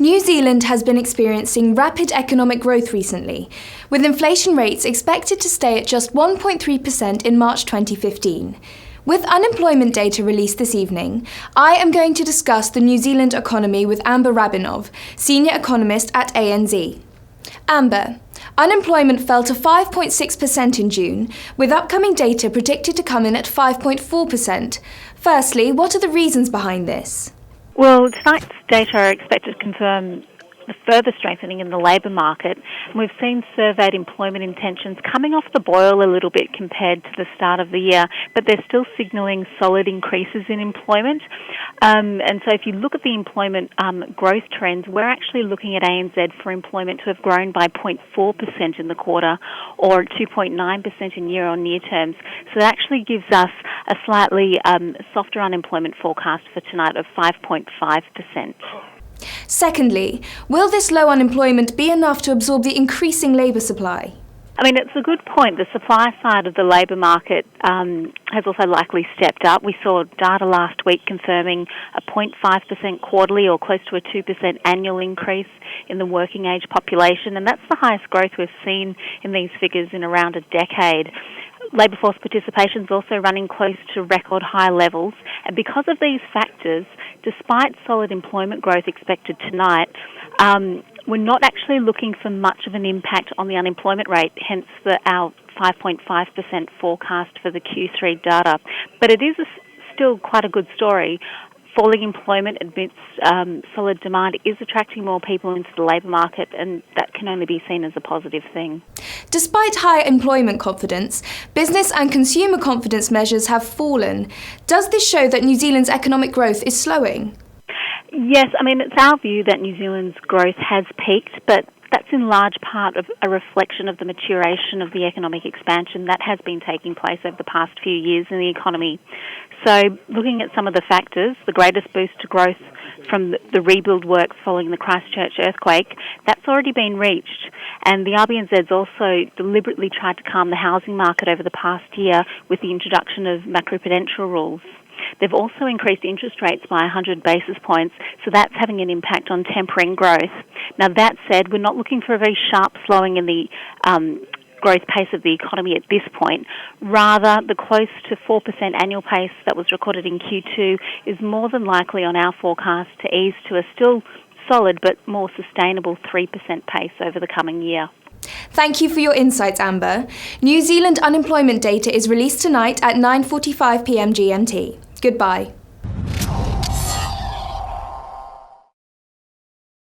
New Zealand has been experiencing rapid economic growth recently, with inflation rates expected to stay at just 1.3% in March 2015. With unemployment data released this evening, I am going to discuss the New Zealand economy with Amber Rabinov, Senior Economist at ANZ. Amber, unemployment fell to 5.6% in June, with upcoming data predicted to come in at 5.4%. Firstly, what are the reasons behind this? Well, tonight's data are expected to confirm the further strengthening in the labour market, and we've seen surveyed employment intentions coming off the boil a little bit compared to the start of the year, but they're still signalling solid increases in employment. And so if you look at the employment growth trends, we're actually looking at ANZ for employment to have grown by 0.4% in the quarter, or 2.9% in year-on-year terms. So that actually gives us a slightly softer unemployment forecast for tonight of 5.5%. Secondly, will this low unemployment be enough to absorb the increasing labour supply? I mean, it's a good point. The supply side of the labour market has also likely stepped up. We saw data last week confirming a 0.5% quarterly or close to a 2% annual increase in the working age population, and that's the highest growth we've seen in these figures in around a decade. Labour force participation is also running close to record high levels, and because of these factors, despite solid employment growth expected tonight, we're not actually looking for much of an impact on the unemployment rate, hence our 5.5% forecast for the Q3 data. But it is still quite a good story. Falling employment amidst solid demand is attracting more people into the labour market, and that can only be seen as a positive thing. Despite high employment confidence, business and consumer confidence measures have fallen. Does this show that New Zealand's economic growth is slowing? Yes, I mean, it's our view that New Zealand's growth has peaked, but that's in large part of a reflection of the maturation of the economic expansion that has been taking place over the past few years in the economy. So looking at some of the factors, the greatest boost to growth from the rebuild works following the Christchurch earthquake, that's already been reached. And the RBNZ's also deliberately tried to calm the housing market over the past year with the introduction of macroprudential rules. They've also increased interest rates by 100 basis points, so that's having an impact on tempering growth. Now, that said, we're not looking for a very sharp slowing in the growth pace of the economy at this point. Rather, the close to 4% annual pace that was recorded in Q2 is more than likely on our forecast to ease to a still solid but more sustainable 3% pace over the coming year. Thank you for your insights, Amber. New Zealand unemployment data is released tonight at 9:45 p.m. GMT. Goodbye.